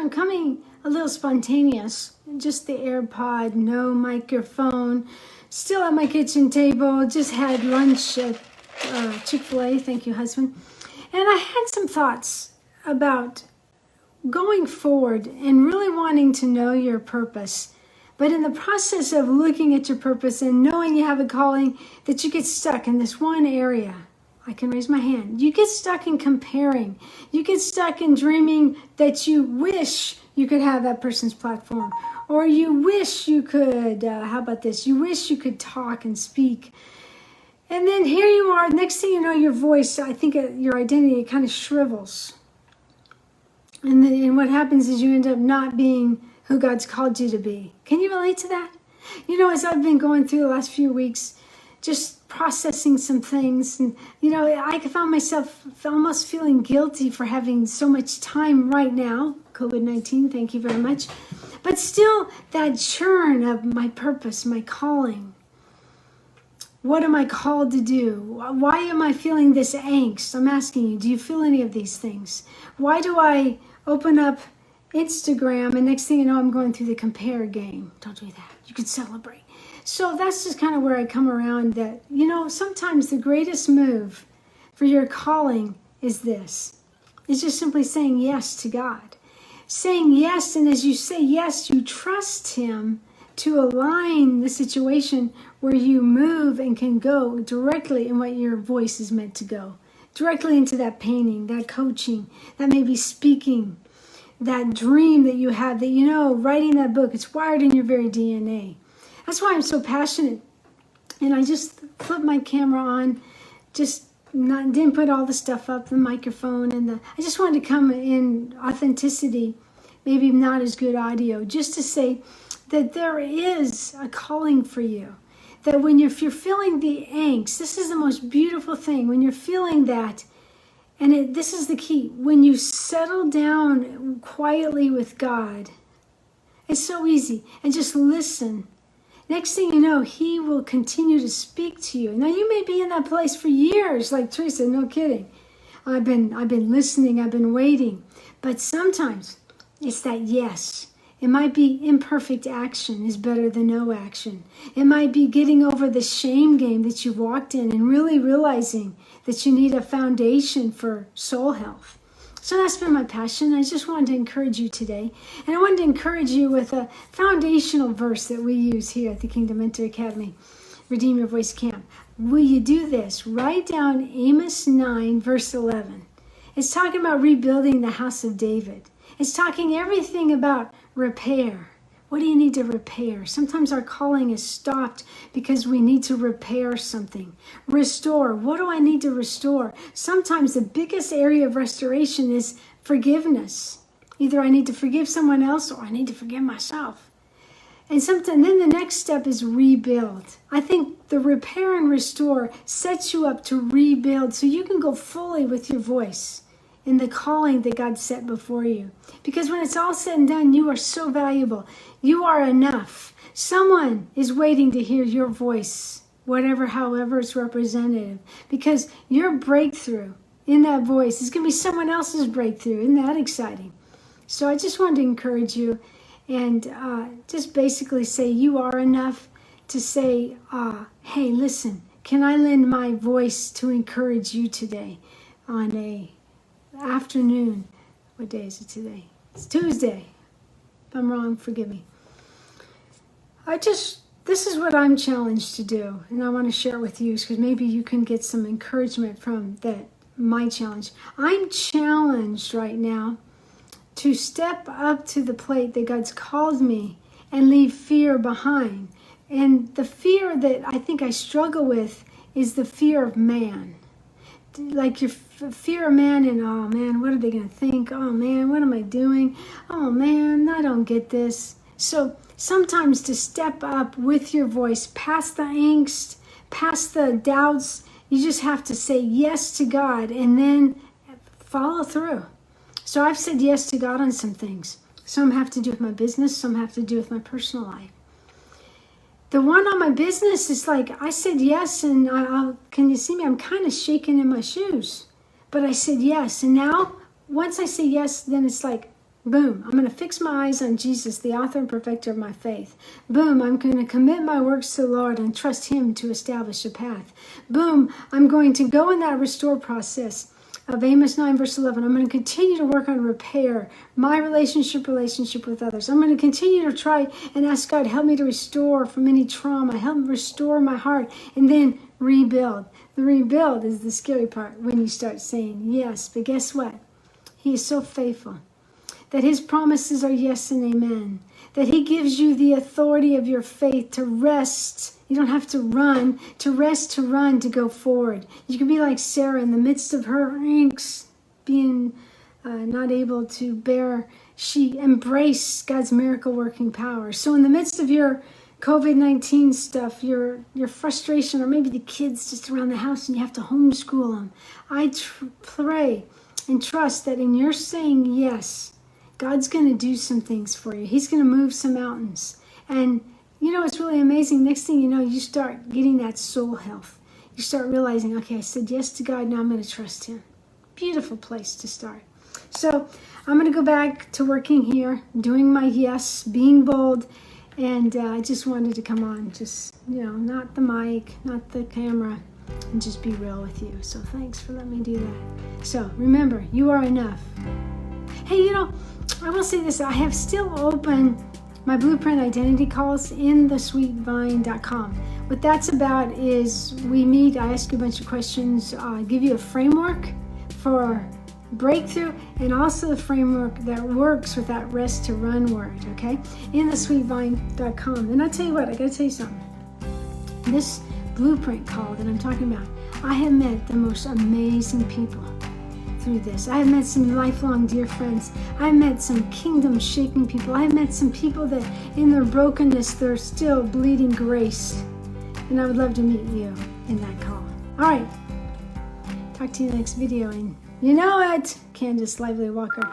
I'm coming a little spontaneous. Just the AirPod, no microphone. Still at my kitchen table. Just had lunch at Chick-fil-A. Thank you, husband. And I had some thoughts about going forward and really wanting to know your purpose. But in the process of looking at your purpose and knowing you have a calling, that you get stuck in this one area. I can raise my hand. You get stuck in comparing. You get stuck in dreaming that you wish you could have that person's platform. Or you wish you could, how about this? You wish you could talk and speak. And then here you are, next thing you know, your voice, I think your identity, it kind of shrivels. And what happens is you end up not being who God's called you to be. Can you relate to that? You know, as I've been going through the last few weeks, just processing some things, and you know, I found myself almost feeling guilty for having so much time right now, COVID-19, thank you very much, but still that churn of my purpose, my calling. What am I called to do? Why am I feeling this angst? I'm asking you, do you feel any of these things? Why do I open up Instagram and next thing you know, I'm going through the compare game? Don't do that. You can celebrate. So that's just kind of where I come around that, you know, sometimes the greatest move for your calling is this. It's just simply saying yes to God. Saying yes, and as you say yes, you trust Him to align the situation where you move and can go directly in what your voice is meant to go. Directly into that painting, that coaching, that maybe speaking, that dream that you have, that you know, writing that book, it's wired in your very DNA. That's why I'm so passionate. And I just flipped my camera on, didn't put all the stuff up, the microphone, and I just wanted to come in authenticity, maybe not as good audio, just to say that there is a calling for you. That if you're feeling the angst, this is the most beautiful thing. When you're feeling that, and this is the key, when you settle down quietly with God, it's so easy, and just listen. Next thing you know, He will continue to speak to you. Now you may be in that place for years, like Teresa, no kidding. I've been listening, I've been waiting. But sometimes it's that yes. It might be imperfect action is better than no action. It might be getting over the shame game that you walked in and really realizing that you need a foundation for soul health. So that's been my passion. I just wanted to encourage you today. And I wanted to encourage you with a foundational verse that we use here at the Kingdom Mentor Academy, Redeem Your Voice Camp. Will you do this? Write down Amos 9, verse 11. It's talking about rebuilding the house of David. It's talking everything about repair. What do you need to repair? Sometimes our calling is stopped because we need to repair something. Restore. What do I need to restore? Sometimes the biggest area of restoration is forgiveness. Either I need to forgive someone else or I need to forgive myself. And then the next step is rebuild. I think the repair and restore sets you up to rebuild so you can go fully with your voice in the calling that God set before you. Because when it's all said and done, you are so valuable. You are enough. Someone is waiting to hear your voice, however it's representative. Because your breakthrough in that voice is going to be someone else's breakthrough. Isn't that exciting? So I just wanted to encourage you and just basically say you are enough, to say, hey, listen, can I lend my voice to encourage you today on a afternoon? What day is it today? It's Tuesday. If I'm wrong, forgive me. This is what I'm challenged to do, and I want to share it with you because maybe you can get some encouragement from my challenge. I'm challenged right now to step up to the plate that God's called me and leave fear behind. And the fear that I think I struggle with is the fear of man. Like your fear of man, and oh man, what are they going to think? Oh man, what am I doing? Oh man, I don't get this. So sometimes to step up with your voice, past the angst, past the doubts, you just have to say yes to God and then follow through. So I've said yes to God on some things. Some have to do with my business, some have to do with my personal life. The one on my business is like, I said yes, and can you see me? I'm kind of shaking in my shoes. But I said yes. And now, once I say yes, then it's like, Boom, I'm going to fix my eyes on Jesus, the author and perfecter of my faith. Boom, I'm going to commit my works to the Lord and trust him to establish a path. Boom, I'm going to go in that restore process of Amos 9 verse 11. I'm going to continue to work on repair my relationship with others. I'm going to continue to try and ask God, help me to restore from any trauma, help me restore my heart, and then rebuild. The rebuild is the scary part when you start saying yes, but guess what? He is so faithful that his promises are yes and amen, that he gives you the authority of your faith to rest. You don't have to run, to rest, to run, to go forward. You can be like Sarah in the midst of her angst, being not able to bear. She embraced God's miracle working power. So in the midst of your COVID-19 stuff, your frustration, or maybe the kids just around the house and you have to homeschool them, I pray and trust that in your saying yes, God's going to do some things for you. He's going to move some mountains. And you know, it's really amazing. Next thing you know, you start getting that soul health. You start realizing, okay, I said yes to God, now I'm going to trust him. Beautiful place to start. So I'm going to go back to working here, doing my yes, being bold. And I just wanted to come on, just, you know, not the mic, not the camera, and just be real with you. So thanks for letting me do that. So remember, you are enough. Hey, you know, I will say this, I have still open my Blueprint Identity calls in thesweetvine.com. What that's about is we meet, I ask you a bunch of questions, give you a framework for breakthrough, and also the framework that works with that rest to run word, okay? In thesweetvine.com. And I'll tell you what, I gotta tell you something. This blueprint call that I'm talking about, I have met the most amazing people through this. I have met some lifelong dear friends. I met some kingdom shaking people. I have met some people that in their brokenness, they're still bleeding grace. And I would love to meet you in that call. All right. Talk to you in the next video. And you know it, Candace Lively Walker.